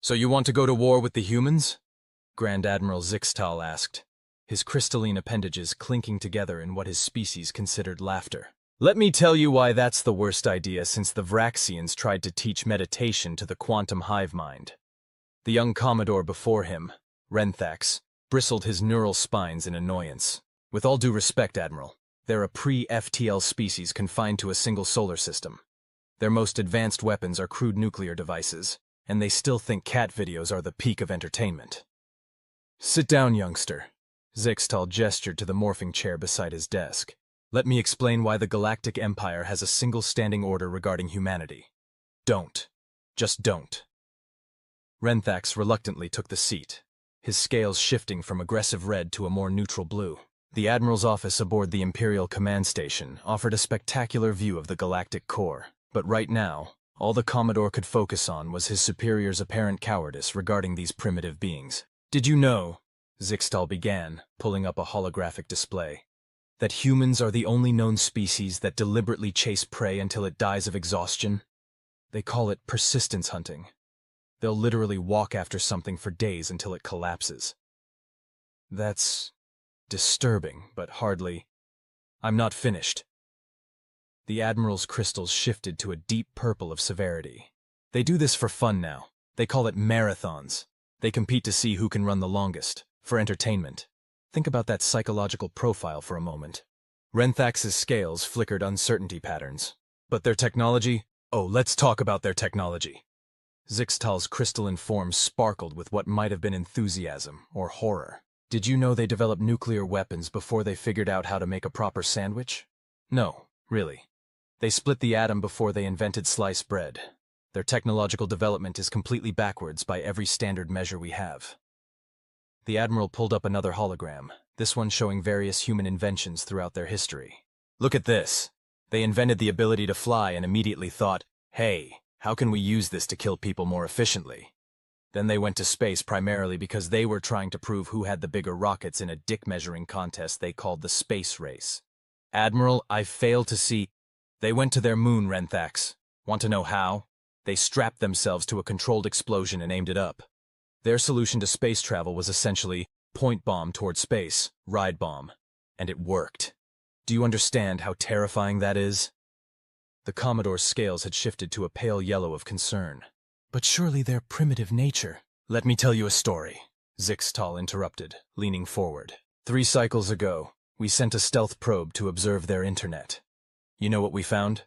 So you want to go to war with the humans? Grand Admiral Zyx'tal asked, his crystalline appendages clinking together in what his species considered laughter. Let me tell you why that's the worst idea since the Vraxians tried to teach meditation to the quantum hive mind. The young Commodore before him, Renthax, bristled his neural spines in annoyance. With all due respect, Admiral, they're a pre-FTL species confined to a single solar system. Their most advanced weapons are crude nuclear devices, and they still think cat videos are the peak of entertainment. Sit down, youngster. Zyx'tal gestured to the morphing chair beside his desk. Let me explain why the Galactic Empire has a single standing order regarding humanity. Don't. Just don't. Renthax reluctantly took the seat, his scales shifting from aggressive red to a more neutral blue. The Admiral's office aboard the Imperial Command Station offered a spectacular view of the galactic core, but right now, all the Commodore could focus on was his superior's apparent cowardice regarding these primitive beings. Did you know, Zyx'tal began, pulling up a holographic display, that humans are the only known species that deliberately chase prey until it dies of exhaustion? They call it persistence hunting. They'll literally walk after something for days until it collapses. That's disturbing, but hardly. I'm not finished. The Admiral's crystals shifted to a deep purple of severity. They do this for fun now. They call it marathons. They compete to see who can run the longest, for entertainment. Think about that psychological profile for a moment. Renthax's scales flickered uncertainty patterns. But their technology? Oh, let's talk about their technology. Zyx'tal's crystalline form sparkled with what might have been enthusiasm or horror. Did you know they developed nuclear weapons before they figured out how to make a proper sandwich? No, really. They split the atom before they invented sliced bread. Their technological development is completely backwards by every standard measure we have. The Admiral pulled up another hologram, this one showing various human inventions throughout their history. Look at this. They invented the ability to fly and immediately thought, hey, how can we use this to kill people more efficiently? Then they went to space primarily because they were trying to prove who had the bigger rockets in a dick-measuring contest they called the space race. Admiral, I fail to see. They went to their moon, Renthax. Want to know how? They strapped themselves to a controlled explosion and aimed it up. Their solution to space travel was essentially point bomb toward space, ride bomb. And it worked. Do you understand how terrifying that is? The Commodore's scales had shifted to a pale yellow of concern. But surely their primitive nature. Let me tell you a story, Zyx'tal interrupted, leaning forward. 3 cycles ago, we sent a stealth probe to observe their internet. You know what we found?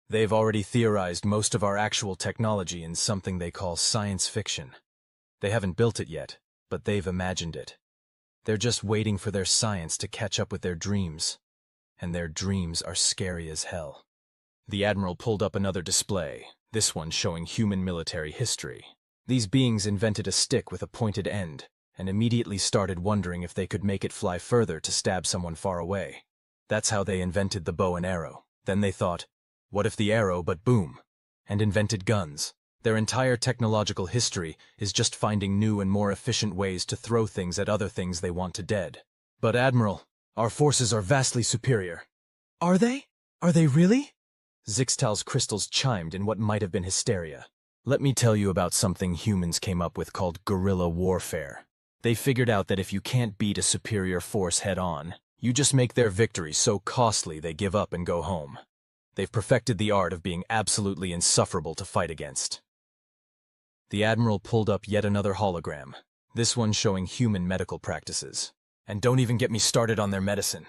They've already theorized most of our actual technology in something they call science fiction. They haven't built it yet, but they've imagined it. They're just waiting for their science to catch up with their dreams. And their dreams are scary as hell. The Admiral pulled up another display, this one showing human military history. These beings invented a stick with a pointed end, and immediately started wondering if they could make it fly further to stab someone far away. That's how they invented the bow and arrow. Then they thought, what if the arrow, but boom, and invented guns. Their entire technological history is just finding new and more efficient ways to throw things at other things they want to dead. But Admiral, our forces are vastly superior. Are they? Are they really? Zyx'tal's crystals chimed in what might have been hysteria. Let me tell you about something humans came up with called guerrilla warfare. They figured out that if you can't beat a superior force head-on, you just make their victory so costly they give up and go home. They've perfected the art of being absolutely insufferable to fight against. The Admiral pulled up yet another hologram, this one showing human medical practices. And don't even get me started on their medicine.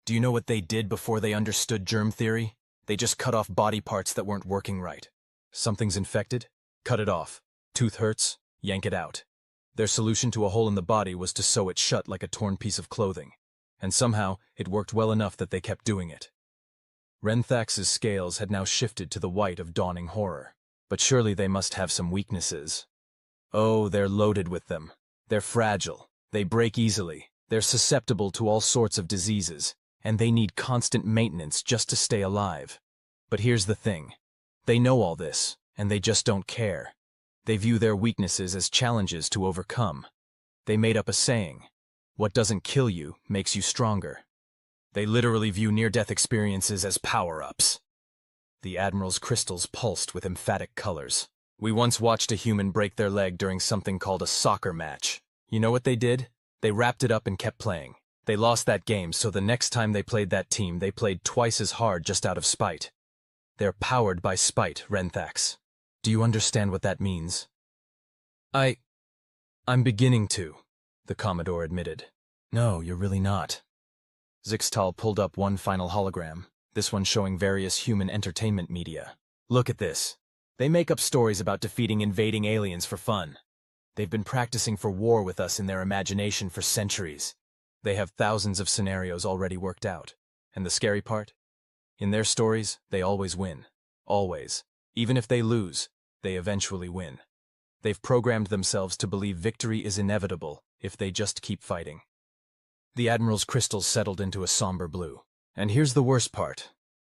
Do you know what they did before they understood germ theory? They just cut off body parts that weren't working right. Something's infected? Cut it off. Tooth hurts? Yank it out. Their solution to a hole in the body was to sew it shut like a torn piece of clothing. And somehow, it worked well enough that they kept doing it. Renthax's scales had now shifted to the white of dawning horror. But surely they must have some weaknesses. Oh, they're loaded with them. They're fragile. They break easily. They're susceptible to all sorts of diseases. And they need constant maintenance just to stay alive. But here's the thing. They know all this, and they just don't care. They view their weaknesses as challenges to overcome. They made up a saying, what doesn't kill you makes you stronger. They literally view near-death experiences as power-ups. The Admiral's crystals pulsed with emphatic colors. We once watched a human break their leg during something called a soccer match. You know what they did? They wrapped it up and kept playing. They lost that game, so the next time they played that team, they played twice as hard just out of spite. They're powered by spite, Renthax. Do you understand what that means? I'm beginning to, the Commodore admitted. No, you're really not. Zyx'tal pulled up one final hologram, this one showing various human entertainment media. Look at this. They make up stories about defeating invading aliens for fun. They've been practicing for war with us in their imagination for centuries. They have thousands of scenarios already worked out. And the scary part? In their stories, they always win. Always. Even if they lose, they eventually win. They've programmed themselves to believe victory is inevitable if they just keep fighting. The Admiral's crystals settled into a somber blue. And here's the worst part.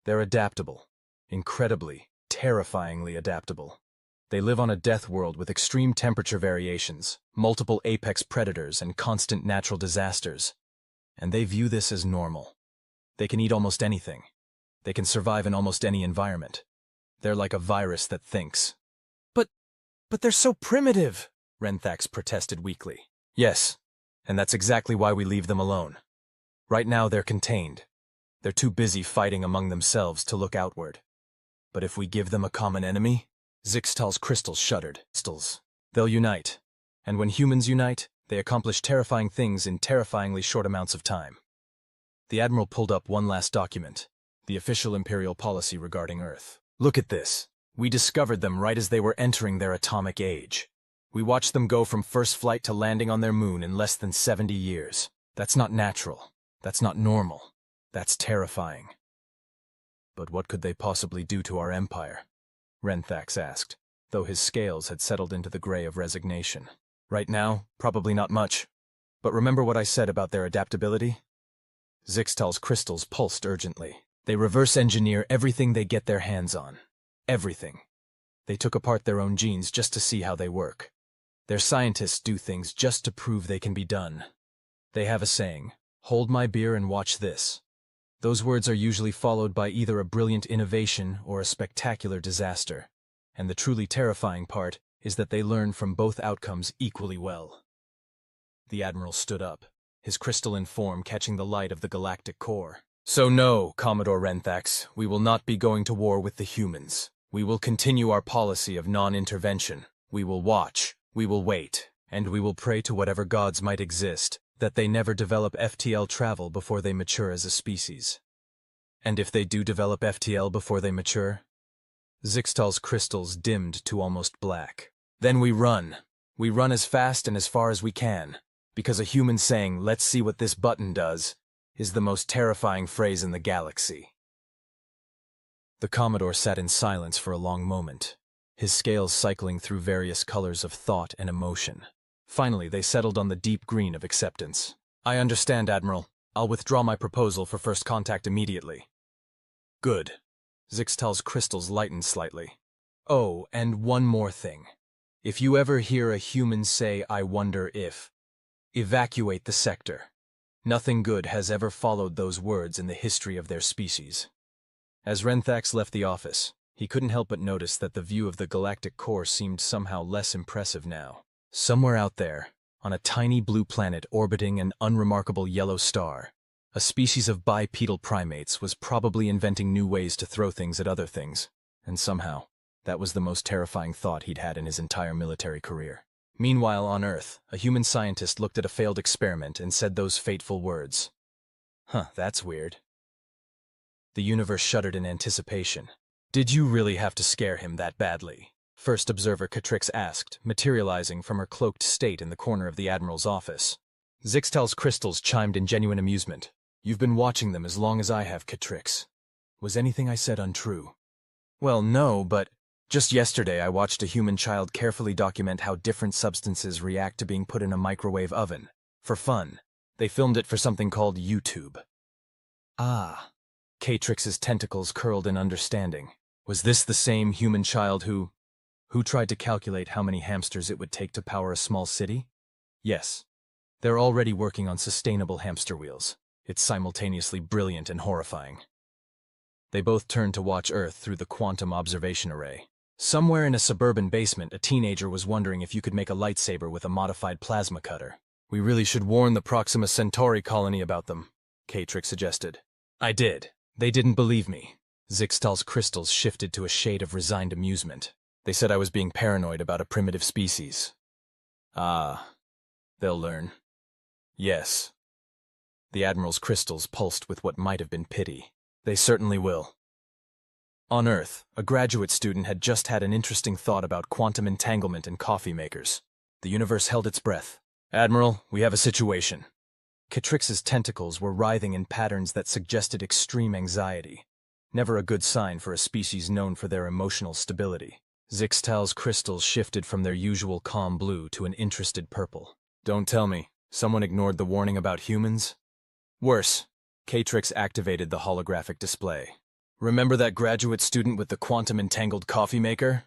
They're adaptable. Incredibly, terrifyingly adaptable. They live on a death world with extreme temperature variations, multiple apex predators, and constant natural disasters. And they view this as normal. They can eat almost anything. They can survive in almost any environment. They're like a virus that thinks. But they're so primitive, Renthax protested weakly. Yes, and that's exactly why we leave them alone. Right now they're contained. They're too busy fighting among themselves to look outward. But if we give them a common enemy, Zyx'tal's crystals shuddered. They'll unite. And when humans unite, they accomplish terrifying things in terrifyingly short amounts of time. The Admiral pulled up one last document, the official Imperial policy regarding Earth. Look at this. We discovered them right as they were entering their atomic age. We watched them go from first flight to landing on their moon in less than 70 years. That's not natural. That's not normal. That's terrifying. But what could they possibly do to our empire? Renthax asked, though his scales had settled into the gray of resignation. Right now, probably not much. But remember what I said about their adaptability? Zyx'tal's crystals pulsed urgently. They reverse engineer everything they get their hands on. Everything. They took apart their own genes just to see how they work. Their scientists do things just to prove they can be done. They have a saying, "Hold my beer and watch this." Those words are usually followed by either a brilliant innovation or a spectacular disaster. And the truly terrifying part is that they learn from both outcomes equally well. The Admiral stood up, his crystalline form catching the light of the galactic core. So no, Commodore Renthax, we will not be going to war with the humans. We will continue our policy of non-intervention. We will watch, we will wait, and we will pray to whatever gods might exist that they never develop FTL travel before they mature as a species. And if they do develop FTL before they mature? Zyx'tal's crystals dimmed to almost black. Then we run. We run as fast and as far as we can, because a human saying, "Let's see what this button does," is the most terrifying phrase in the galaxy. The Commodore sat in silence for a long moment, his scales cycling through various colors of thought and emotion. Finally, they settled on the deep green of acceptance. I understand, Admiral. I'll withdraw my proposal for first contact immediately. Good. Zyx'tal's crystals lightened slightly. Oh, and one more thing. If you ever hear a human say, "I wonder if," evacuate the sector. Nothing good has ever followed those words in the history of their species. As Renthax left the office, he couldn't help but notice that the view of the galactic core seemed somehow less impressive now. Somewhere out there, on a tiny blue planet orbiting an unremarkable yellow star, a species of bipedal primates was probably inventing new ways to throw things at other things, and somehow, that was the most terrifying thought he'd had in his entire military career. Meanwhile, on Earth, a human scientist looked at a failed experiment and said those fateful words. That's weird. The universe shuddered in anticipation. Did you really have to scare him that badly? First observer Catrix asked, materializing from her cloaked state in the corner of the Admiral's office. Zyx'tal's crystals chimed in genuine amusement. You've been watching them as long as I have, Catrix. Was anything I said untrue? Well, no, but just yesterday I watched a human child carefully document how different substances react to being put in a microwave oven. For fun. They filmed it for something called YouTube. Ah. Catrix's tentacles curled in understanding. Was this the same human child who tried to calculate how many hamsters it would take to power a small city? Yes. They're already working on sustainable hamster wheels. It's simultaneously brilliant and horrifying. They both turned to watch Earth through the quantum observation array. Somewhere in a suburban basement, a teenager was wondering if you could make a lightsaber with a modified plasma cutter. We really should warn the Proxima Centauri colony about them, K-Trix suggested. I did. They didn't believe me. Zyx'tal's crystals shifted to a shade of resigned amusement. They said I was being paranoid about a primitive species. Ah, they'll learn. Yes. The Admiral's crystals pulsed with what might have been pity. They certainly will. On Earth, a graduate student had just had an interesting thought about quantum entanglement in coffee makers. The universe held its breath. Admiral, we have a situation. K-Trix's tentacles were writhing in patterns that suggested extreme anxiety. Never a good sign for a species known for their emotional stability. Zyx'tal's crystals shifted from their usual calm blue to an interested purple. Don't tell me, someone ignored the warning about humans? Worse, K-Trix activated the holographic display. Remember that graduate student with the quantum-entangled coffee maker?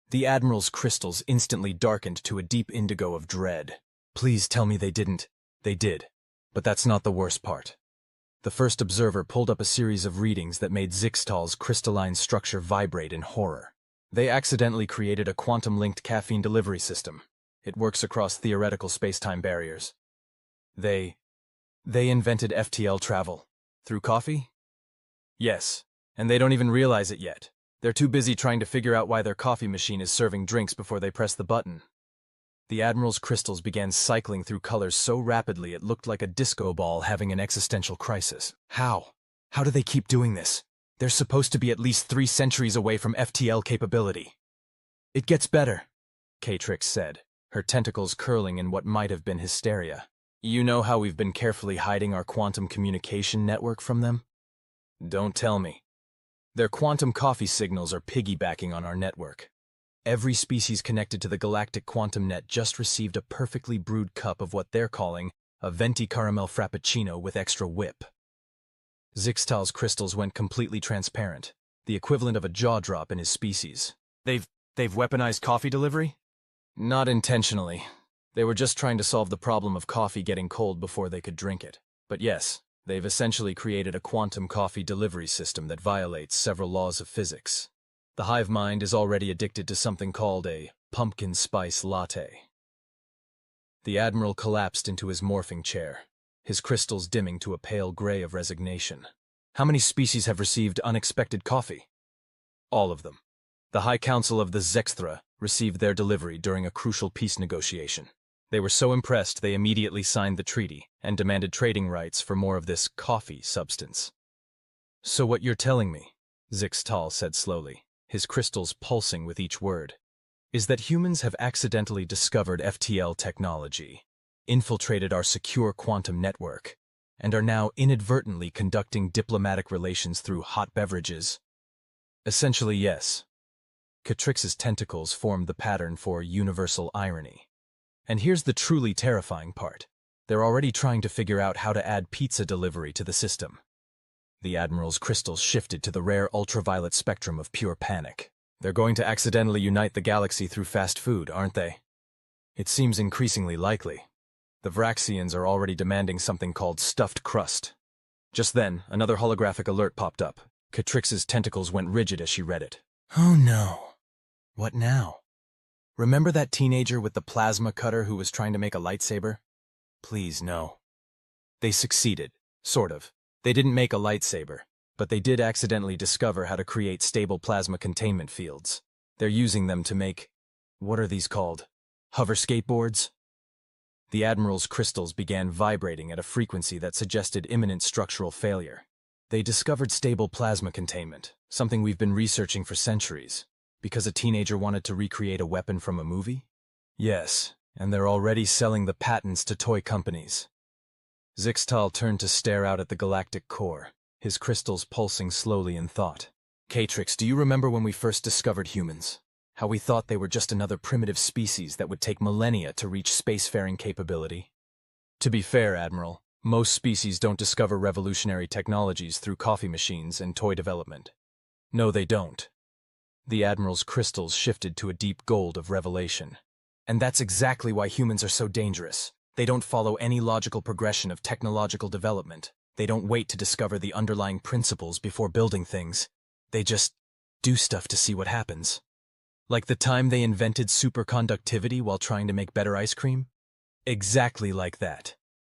The Admiral's crystals instantly darkened to a deep indigo of dread. Please tell me they didn't. They did. But that's not the worst part. The first observer pulled up a series of readings that made Zyx'tal's crystalline structure vibrate in horror. They accidentally created a quantum-linked caffeine delivery system. It works across theoretical space-time barriers. They invented FTL travel. Through coffee? Yes. And they don't even realize it yet. They're too busy trying to figure out why their coffee machine is serving drinks before they press the button. The Admiral's crystals began cycling through colors so rapidly it looked like a disco ball having an existential crisis. How? How do they keep doing this? They're supposed to be at least 3 centuries away from FTL capability. It gets better, K-Trix said, her tentacles curling in what might have been hysteria. You know how we've been carefully hiding our quantum communication network from them? Don't tell me. Their quantum coffee signals are piggybacking on our network. Every species connected to the galactic quantum net just received a perfectly brewed cup of what they're calling a venti caramel frappuccino with extra whip. Zyx'tal's crystals went completely transparent, the equivalent of a jaw drop in his species. They've weaponized coffee delivery? Not intentionally. They were just trying to solve the problem of coffee getting cold before they could drink it. But yes, they've essentially created a quantum coffee delivery system that violates several laws of physics. The hive mind is already addicted to something called a pumpkin spice latte. The Admiral collapsed into his morphing chair, his crystals dimming to a pale gray of resignation. How many species have received unexpected coffee? All of them. The High Council of the Zyx'tal received their delivery during a crucial peace negotiation. They were so impressed they immediately signed the treaty and demanded trading rights for more of this coffee substance. So what you're telling me, Zyx'tal said slowly, his crystals pulsing with each word, is that humans have accidentally discovered FTL technology, infiltrated our secure quantum network, and are now inadvertently conducting diplomatic relations through hot beverages. Essentially, yes. K-Trix's tentacles formed the pattern for universal irony. And here's the truly terrifying part. They're already trying to figure out how to add pizza delivery to the system. The Admiral's crystals shifted to the rare ultraviolet spectrum of pure panic. They're going to accidentally unite the galaxy through fast food, aren't they? It seems increasingly likely. The Vraxians are already demanding something called stuffed crust. Just then, another holographic alert popped up. K-Trix's tentacles went rigid as she read it. Oh no. What now? Remember that teenager with the plasma cutter who was trying to make a lightsaber? Please, no. They succeeded, sort of. They didn't make a lightsaber, but they did accidentally discover how to create stable plasma containment fields. They're using them to make, what are these called? Hover skateboards? The Admiral's crystals began vibrating at a frequency that suggested imminent structural failure. They discovered stable plasma containment, something we've been researching for centuries. Because a teenager wanted to recreate a weapon from a movie? Yes, and they're already selling the patents to toy companies. Zyx'tal turned to stare out at the galactic core, his crystals pulsing slowly in thought. K-Trix, do you remember when we first discovered humans? How we thought they were just another primitive species that would take millennia to reach spacefaring capability? To be fair, Admiral, most species don't discover revolutionary technologies through coffee machines and toy development. No, they don't. The Admiral's crystals shifted to a deep gold of revelation. And that's exactly why humans are so dangerous. They don't follow any logical progression of technological development. They don't wait to discover the underlying principles before building things. They just do stuff to see what happens. Like the time they invented superconductivity while trying to make better ice cream? Exactly like that.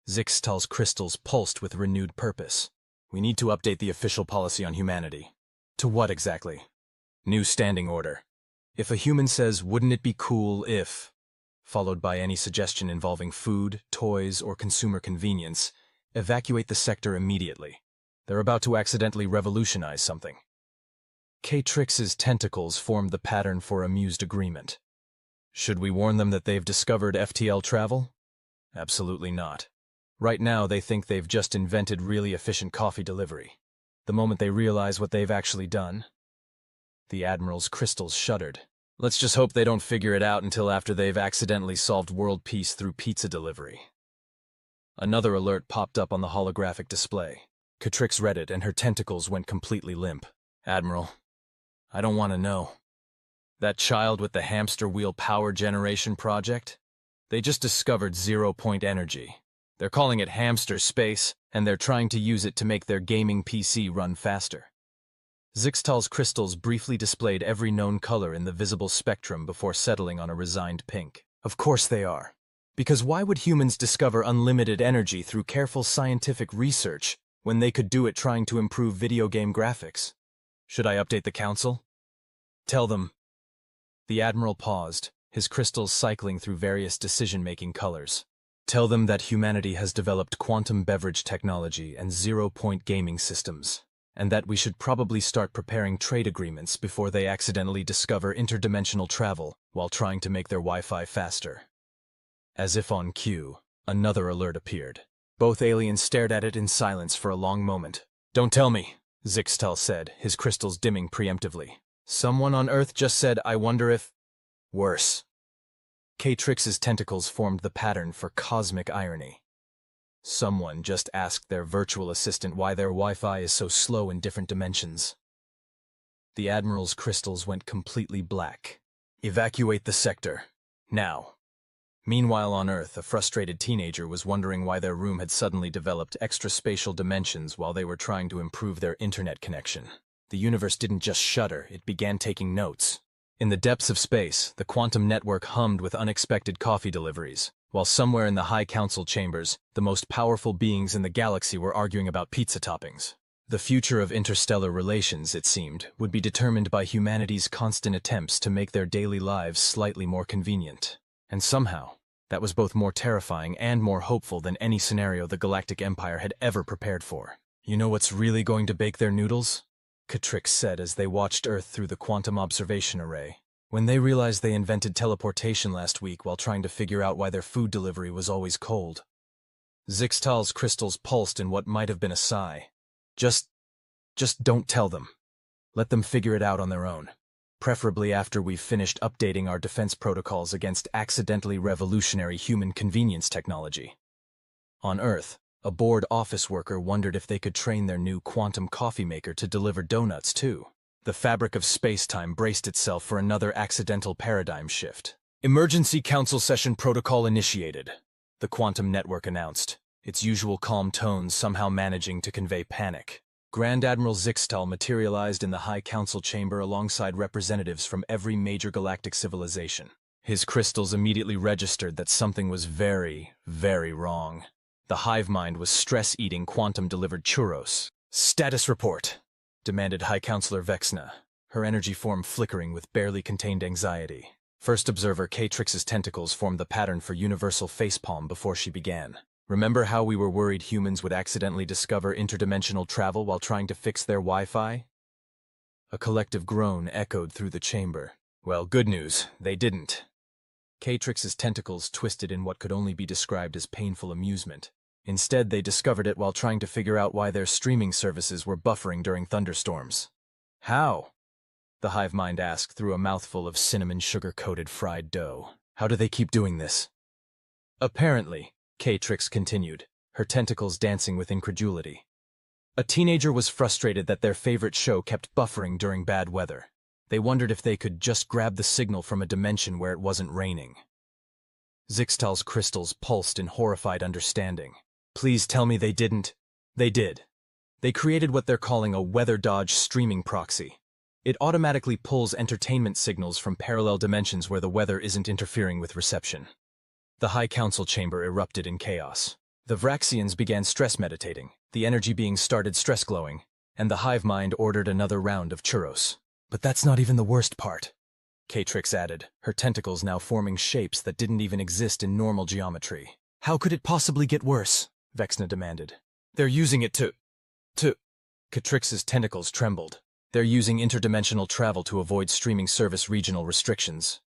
Zyx'tal's crystals pulsed with renewed purpose. We need to update the official policy on humanity. To what exactly? New standing order. If a human says, "Wouldn't it be cool if," followed by any suggestion involving food, toys, or consumer convenience, evacuate the sector immediately. They're about to accidentally revolutionize something. K-Trix's tentacles formed the pattern for amused agreement. Should we warn them that they've discovered FTL travel? Absolutely not. Right now, they think they've just invented really efficient coffee delivery. The moment they realize what they've actually done, the Admiral's crystals shuddered. Let's just hope they don't figure it out until after they've accidentally solved world peace through pizza delivery. Another alert popped up on the holographic display. K-Trix read it, and her tentacles went completely limp. Admiral, I don't want to know. That child with the hamster wheel power generation project? They just discovered zero-point energy. They're calling it hamster space, and they're trying to use it to make their gaming PC run faster. Zyx'tal's crystals briefly displayed every known color in the visible spectrum before settling on a resigned pink. Of course they are. Because why would humans discover unlimited energy through careful scientific research when they could do it trying to improve video game graphics? Should I update the council? Tell them. The Admiral paused, his crystals cycling through various decision-making colors. Tell them that humanity has developed quantum beverage technology and zero-point gaming systems, and that we should probably start preparing trade agreements before they accidentally discover interdimensional travel while trying to make their Wi-Fi faster. As if on cue, another alert appeared. Both aliens stared at it in silence for a long moment. Don't tell me, Zyx'tal said, his crystals dimming preemptively. Someone on Earth just said, I wonder if... Worse. K-Trix's tentacles formed the pattern for cosmic irony. Someone just asked their virtual assistant why their Wi-Fi is so slow in different dimensions. The Admiral's crystals went completely black. Evacuate the sector. Now. Meanwhile on Earth, a frustrated teenager was wondering why their room had suddenly developed extraspatial dimensions while they were trying to improve their internet connection. The universe didn't just shudder, it began taking notes. In the depths of space, the quantum network hummed with unexpected coffee deliveries, while somewhere in the high council chambers, the most powerful beings in the galaxy were arguing about pizza toppings. The future of interstellar relations, it seemed, would be determined by humanity's constant attempts to make their daily lives slightly more convenient. And somehow, that was both more terrifying and more hopeful than any scenario the Galactic Empire had ever prepared for. You know what's really going to bake their noodles? K-Trix said as they watched Earth through the quantum observation array. When they realized they invented teleportation last week while trying to figure out why their food delivery was always cold. Zyx'tal's crystals pulsed in what might have been a sigh. Just don't tell them. Let them figure it out on their own. Preferably after we've finished updating our defense protocols against accidentally revolutionary human convenience technology. On Earth, a bored office worker wondered if they could train their new quantum coffee maker to deliver donuts, too. The fabric of space-time braced itself for another accidental paradigm shift. Emergency Council Session Protocol initiated, the quantum network announced, its usual calm tones somehow managing to convey panic. Grand Admiral Zyx'tal materialized in the High Council chamber alongside representatives from every major galactic civilization. His crystals immediately registered that something was very, very wrong. The hive mind was stress-eating quantum-delivered churros. Status report, demanded High Counselor Vexna, her energy form flickering with barely contained anxiety. First observer K-Trix's tentacles formed the pattern for universal facepalm before she began. Remember how we were worried humans would accidentally discover interdimensional travel while trying to fix their Wi-Fi? A collective groan echoed through the chamber. Well, good news, they didn't. K-Trix's tentacles twisted in what could only be described as painful amusement. Instead, they discovered it while trying to figure out why their streaming services were buffering during thunderstorms. How? The hive mind asked through a mouthful of cinnamon sugar-coated fried dough. How do they keep doing this? Apparently, K-Trix continued, her tentacles dancing with incredulity. A teenager was frustrated that their favorite show kept buffering during bad weather. They wondered if they could just grab the signal from a dimension where it wasn't raining. Zyx'tal's crystals pulsed in horrified understanding. Please tell me they didn't. They did. They created what they're calling a weather dodge streaming proxy. It automatically pulls entertainment signals from parallel dimensions where the weather isn't interfering with reception. The High Council chamber erupted in chaos. The Vraxians began stress meditating, the energy beings started stress glowing, and the hive mind ordered another round of churros. But that's not even the worst part, Catrix added, her tentacles now forming shapes that didn't even exist in normal geometry. How could it possibly get worse? Vexna demanded. They're using it to... Catrix's tentacles trembled. They're using interdimensional travel to avoid streaming service regional restrictions.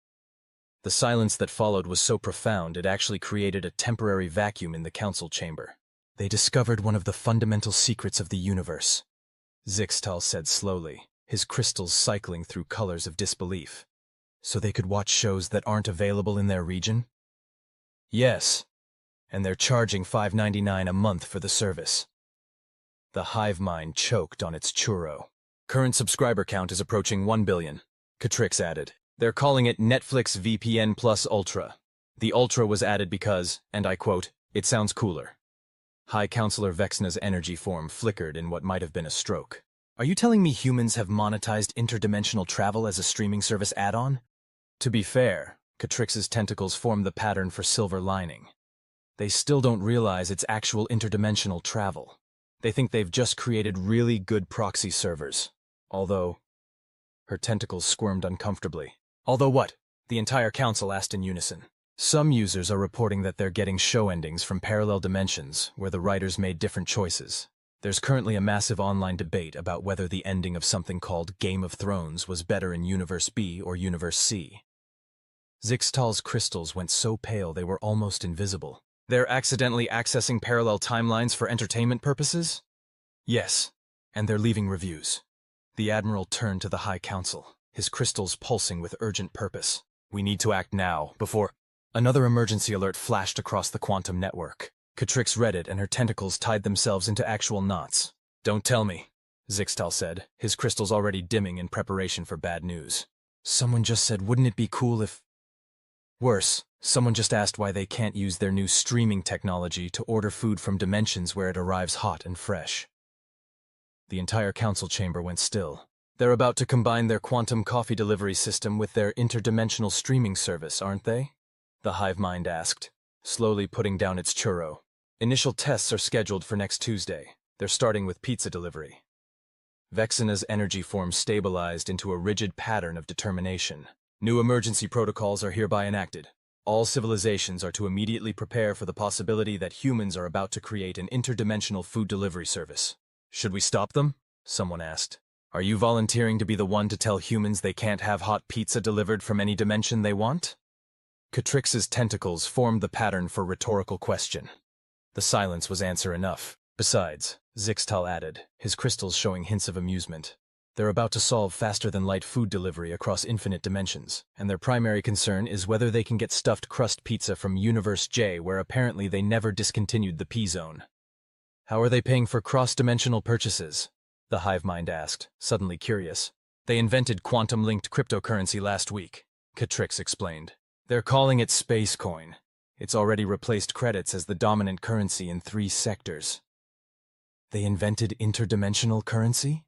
The silence that followed was so profound it actually created a temporary vacuum in the council chamber. They discovered one of the fundamental secrets of the universe, Zyx'tal said slowly, his crystals cycling through colors of disbelief. So they could watch shows that aren't available in their region? Yes, and they're charging $5.99 a month for the service. The hive mind choked on its churro. Current subscriber count is approaching 1 billion, Catrix added. They're calling it Netflix VPN Plus Ultra. The Ultra was added because, and I quote, it sounds cooler. High Counselor Vexna's energy form flickered in what might have been a stroke. Are you telling me humans have monetized interdimensional travel as a streaming service add-on? To be fair, Catrix's tentacles formed the pattern for silver lining. They still don't realize it's actual interdimensional travel. They think they've just created really good proxy servers. Although... Her tentacles squirmed uncomfortably. Although what? The entire council asked in unison. Some users are reporting that they're getting show endings from parallel dimensions where the writers made different choices. There's currently a massive online debate about whether the ending of something called Game of Thrones was better in Universe B or Universe C. Zyx'tal's crystals went so pale they were almost invisible. They're accidentally accessing parallel timelines for entertainment purposes? Yes, and they're leaving reviews. The Admiral turned to the High Council, his crystals pulsing with urgent purpose. We need to act now, before... Another emergency alert flashed across the quantum network. Catrix read it and her tentacles tied themselves into actual knots. Don't tell me, Zyx'tal said, his crystals already dimming in preparation for bad news. Someone just said, wouldn't it be cool if... Worse, someone just asked why they can't use their new streaming technology to order food from dimensions where it arrives hot and fresh. The entire council chamber went still. They're about to combine their quantum coffee delivery system with their interdimensional streaming service, aren't they? The hive mind asked, slowly putting down its churro. Initial tests are scheduled for next Tuesday. They're starting with pizza delivery. Vexna's energy form stabilized into a rigid pattern of determination. New emergency protocols are hereby enacted. All civilizations are to immediately prepare for the possibility that humans are about to create an interdimensional food delivery service. Should we stop them? Someone asked. Are you volunteering to be the one to tell humans they can't have hot pizza delivered from any dimension they want? Catrix's tentacles formed the pattern for rhetorical question. The silence was answer enough. Besides, Zyx'tal added, his crystals showing hints of amusement. They're about to solve faster-than-light food delivery across infinite dimensions, and their primary concern is whether they can get stuffed crust pizza from Universe J, where apparently they never discontinued the P-zone. How are they paying for cross-dimensional purchases? The hive mind asked, suddenly curious. They invented quantum-linked cryptocurrency last week, Catrix explained. They're calling it Space Coin. It's already replaced credits as the dominant currency in 3 sectors. They invented interdimensional currency?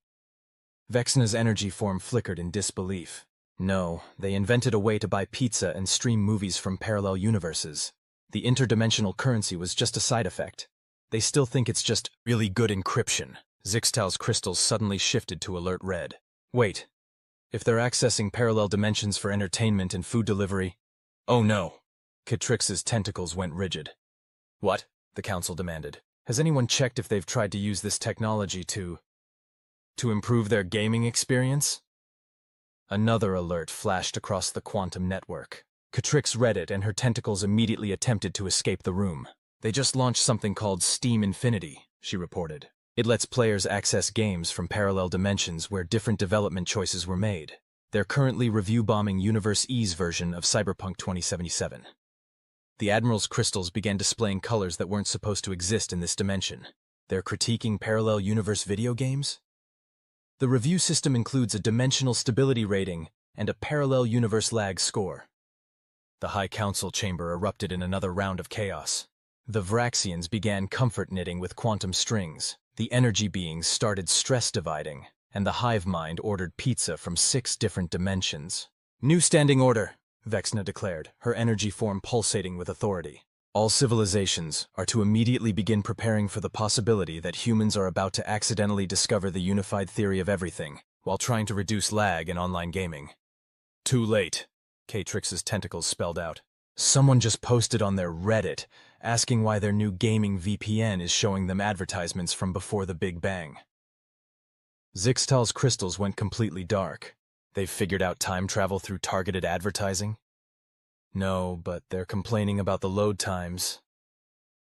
Vexna's energy form flickered in disbelief. No, they invented a way to buy pizza and stream movies from parallel universes. The interdimensional currency was just a side effect. They still think it's just really good encryption. Zyx'tal's crystals suddenly shifted to alert red. Wait, if they're accessing parallel dimensions for entertainment and food delivery... Oh no. Catrix's tentacles went rigid. What? The council demanded. Has anyone checked if they've tried to use this technology to improve their gaming experience? Another alert flashed across the quantum network. Catrix read it and her tentacles immediately attempted to escape the room. They just launched something called Steam Infinity, she reported. It lets players access games from parallel dimensions where different development choices were made. They're currently review-bombing Universe E's version of Cyberpunk 2077. The Admiral's crystals began displaying colors that weren't supposed to exist in this dimension. They're critiquing parallel universe video games? The review system includes a dimensional stability rating and a parallel universe lag score. The High Council chamber erupted in another round of chaos. The Vraxians began comfort knitting with quantum strings. The energy beings started stress dividing, and the hive mind ordered pizza from 6 different dimensions. "New standing order," Vexna declared, her energy form pulsating with authority. "All civilizations are to immediately begin preparing for the possibility that humans are about to accidentally discover the unified theory of everything, while trying to reduce lag in online gaming." "Too late," K-Trix's tentacles spelled out. "Someone just posted on their Reddit, asking why their new gaming VPN is showing them advertisements from before the Big Bang." Zyx'tal's crystals went completely dark. They've figured out time travel through targeted advertising? No, but they're complaining about the load times.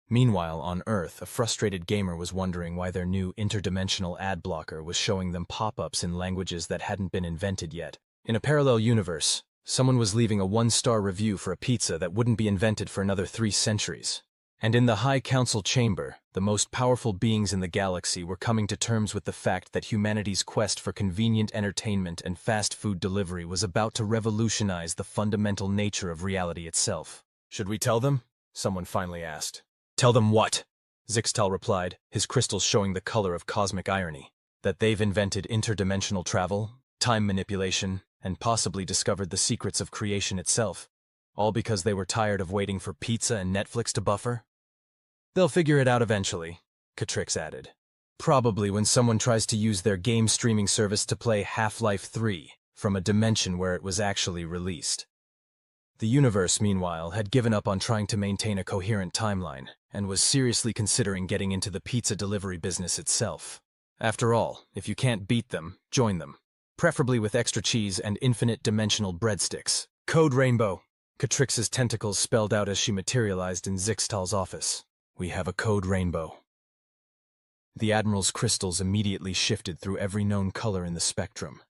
Meanwhile, on Earth, a frustrated gamer was wondering why their new interdimensional ad blocker was showing them pop-ups in languages that hadn't been invented yet. In a parallel universe, someone was leaving a 1-star review for a pizza that wouldn't be invented for another 3 centuries. And in the High Council chamber, the most powerful beings in the galaxy were coming to terms with the fact that humanity's quest for convenient entertainment and fast food delivery was about to revolutionize the fundamental nature of reality itself. "Should we tell them?" someone finally asked. "Tell them what?" Zyx'tal replied, his crystals showing the color of cosmic irony. "That they've invented interdimensional travel, time manipulation, and possibly discovered the secrets of creation itself, all because they were tired of waiting for pizza and Netflix to buffer." "They'll figure it out eventually," K-Trix added. "Probably when someone tries to use their game streaming service to play Half-Life 3 from a dimension where it was actually released." The universe, meanwhile, had given up on trying to maintain a coherent timeline, and was seriously considering getting into the pizza delivery business itself. After all, if you can't beat them, join them. Preferably with extra cheese and infinite dimensional breadsticks. "Code Rainbow," K-Trix's tentacles spelled out as she materialized in Zyx'tal's office. "We have a code rainbow." The Admiral's crystals immediately shifted through every known color in the spectrum,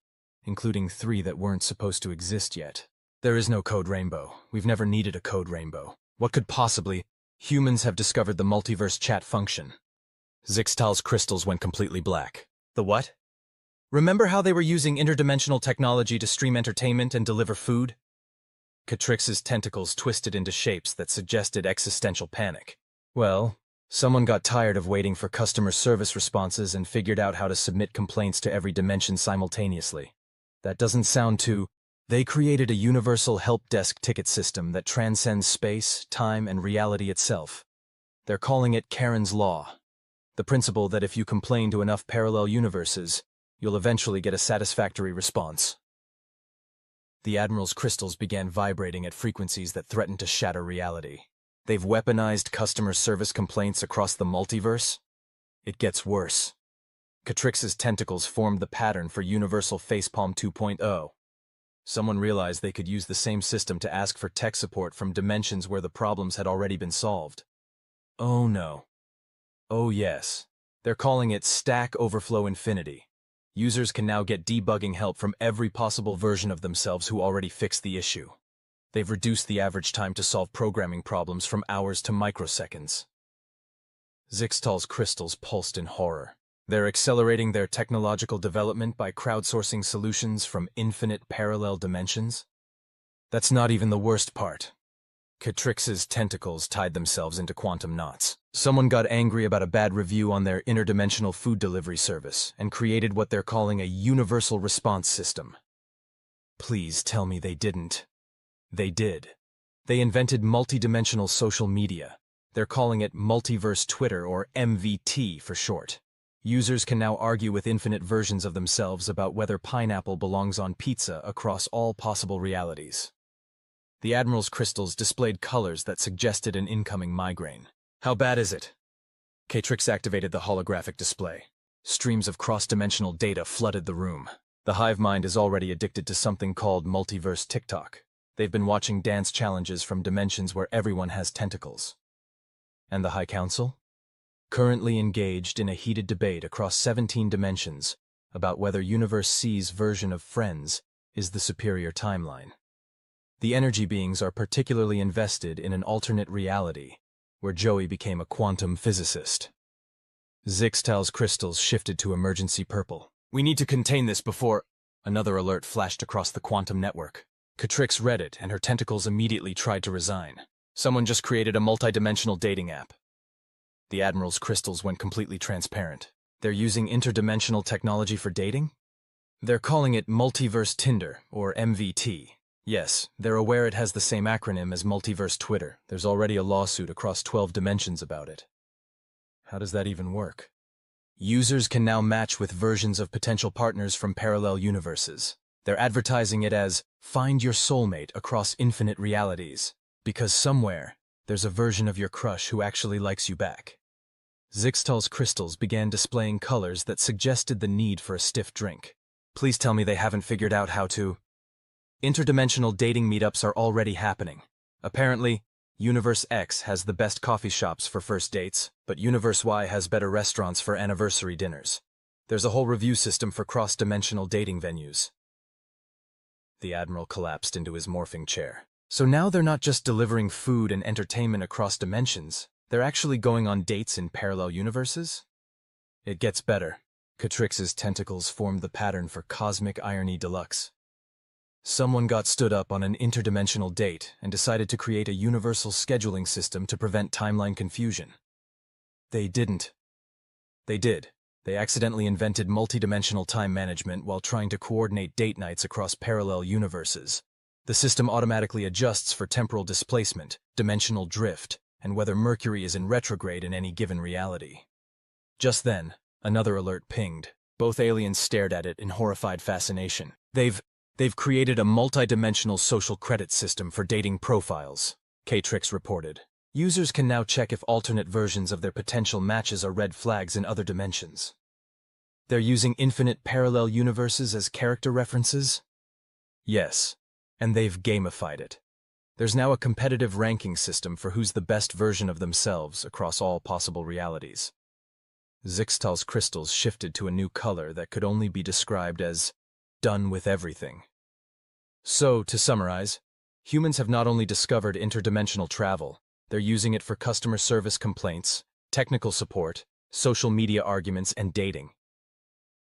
including 3 that weren't supposed to exist yet. "There is no code rainbow. We've never needed a code rainbow. What could possibly— Humans have discovered the multiverse chat function." Zyx'tal's crystals went completely black. "The what?" "Remember how they were using interdimensional technology to stream entertainment and deliver food?" K-Trix's tentacles twisted into shapes that suggested existential panic. "Well, someone got tired of waiting for customer service responses and figured out how to submit complaints to every dimension simultaneously. That doesn't sound too— They created a universal help desk ticket system that transcends space, time, and reality itself. They're calling it Karen's Law. The principle that if you complain to enough parallel universes, you'll eventually get a satisfactory response." The Admiral's crystals began vibrating at frequencies that threatened to shatter reality. "They've weaponized customer service complaints across the multiverse? It gets worse." K-Trix's tentacles formed the pattern for Universal Facepalm 2.0. Someone realized they could use the same system to ask for tech support from dimensions where the problems had already been solved. Oh no. Oh yes. They're calling it Stack Overflow Infinity. Users can now get debugging help from every possible version of themselves who already fixed the issue. They've reduced the average time to solve programming problems from hours to microseconds. Zyx'tal's crystals pulsed in horror. They're accelerating their technological development by crowdsourcing solutions from infinite parallel dimensions? That's not even the worst part. K-Trix's tentacles tied themselves into quantum knots. Someone got angry about a bad review on their interdimensional food delivery service and created what they're calling a universal response system. Please tell me they didn't. They did. They invented multidimensional social media. They're calling it Multiverse Twitter, or MVT for short. Users can now argue with infinite versions of themselves about whether pineapple belongs on pizza across all possible realities. The Admiral's crystals displayed colors that suggested an incoming migraine. "How bad is it?" K-Trix activated the holographic display. Streams of cross-dimensional data flooded the room. The hive mind is already addicted to something called multiverse TikTok. They've been watching dance challenges from dimensions where everyone has tentacles. And the High Council? Currently engaged in a heated debate across 17 dimensions about whether Universe C's version of Friends is the superior timeline. The energy beings are particularly invested in an alternate reality where Joey became a quantum physicist. Zyx'tal's crystals shifted to emergency purple. "We need to contain this before—" Another alert flashed across the quantum network. K-Trix read it, and her tentacles immediately tried to resign. Someone just created a multidimensional dating app. The Admiral's crystals went completely transparent. They're using interdimensional technology for dating? They're calling it Multiverse Tinder, or MVT. Yes, they're aware it has the same acronym as Multiverse Twitter. There's already a lawsuit across 12 dimensions about it. How does that even work? Users can now match with versions of potential partners from parallel universes. They're advertising it as "Find your soulmate across infinite realities," because somewhere, there's a version of your crush who actually likes you back. Zyx'tal's crystals began displaying colors that suggested the need for a stiff drink. Please tell me they haven't figured out how to... Interdimensional dating meetups are already happening. Apparently, Universe X has the best coffee shops for first dates, but Universe Y has better restaurants for anniversary dinners. There's a whole review system for cross-dimensional dating venues. The Admiral collapsed into his morphing chair. So now they're not just delivering food and entertainment across dimensions, they're actually going on dates in parallel universes? It gets better. Catrix's tentacles formed the pattern for cosmic irony deluxe. Someone got stood up on an interdimensional date and decided to create a universal scheduling system to prevent timeline confusion. They didn't. They did. They accidentally invented multidimensional time management while trying to coordinate date nights across parallel universes. The system automatically adjusts for temporal displacement, dimensional drift, and whether Mercury is in retrograde in any given reality. Just then, another alert pinged. Both aliens stared at it in horrified fascination. They've created a multi-dimensional social credit system for dating profiles, Catrix reported. Users can now check if alternate versions of their potential matches are red flags in other dimensions. They're using infinite parallel universes as character references? Yes, and they've gamified it. There's now a competitive ranking system for who's the best version of themselves across all possible realities. Zyx'tal's crystals shifted to a new color that could only be described as done with everything. So, to summarize, humans have not only discovered interdimensional travel, they're using it for customer service complaints, technical support, social media arguments, and dating.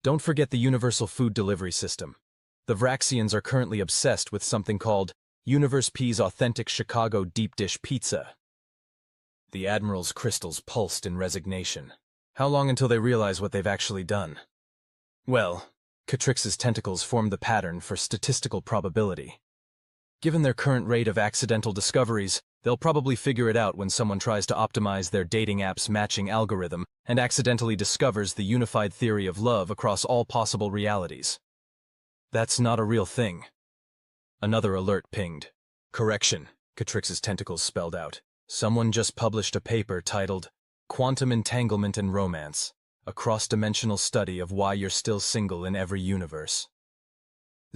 Don't forget the universal food delivery system. The Vraxians are currently obsessed with something called Universe P's Authentic Chicago Deep Dish Pizza. The Admiral's crystals pulsed in resignation. How long until they realize what they've actually done? Well, Catrix's tentacles formed the pattern for statistical probability. Given their current rate of accidental discoveries, they'll probably figure it out when someone tries to optimize their dating app's matching algorithm and accidentally discovers the unified theory of love across all possible realities. That's not a real thing. Another alert pinged. Correction, Catrix's tentacles spelled out. Someone just published a paper titled Quantum Entanglement and Romance, a cross-dimensional study of why you're still single in every universe.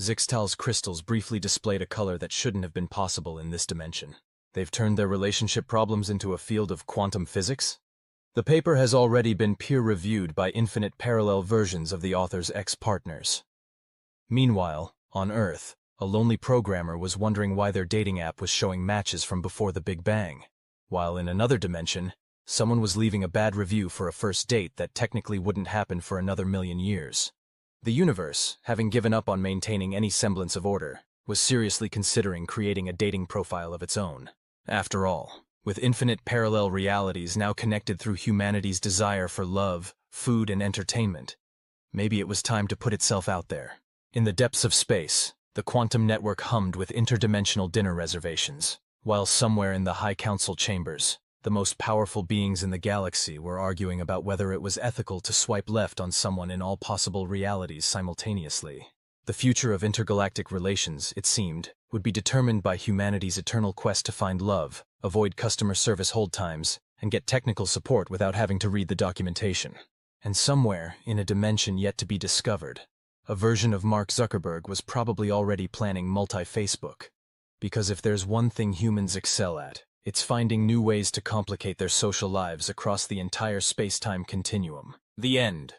Zyx'tal's crystals briefly displayed a color that shouldn't have been possible in this dimension. They've turned their relationship problems into a field of quantum physics? The paper has already been peer-reviewed by infinite parallel versions of the author's ex-partners. Meanwhile, on Earth, a lonely programmer was wondering why their dating app was showing matches from before the Big Bang, while in another dimension, someone was leaving a bad review for a first date that technically wouldn't happen for another million years. The universe, having given up on maintaining any semblance of order, was seriously considering creating a dating profile of its own. After all, with infinite parallel realities now connected through humanity's desire for love, food, and entertainment, maybe it was time to put itself out there. In the depths of space, the quantum network hummed with interdimensional dinner reservations, while somewhere in the High Council chambers, the most powerful beings in the galaxy were arguing about whether it was ethical to swipe left on someone in all possible realities simultaneously. The future of intergalactic relations, it seemed, would be determined by humanity's eternal quest to find love, avoid customer service hold times, and get technical support without having to read the documentation. And somewhere, in a dimension yet to be discovered, a version of Mark Zuckerberg was probably already planning multi-Facebook. Because if there's one thing humans excel at, it's finding new ways to complicate their social lives across the entire space-time continuum. The end.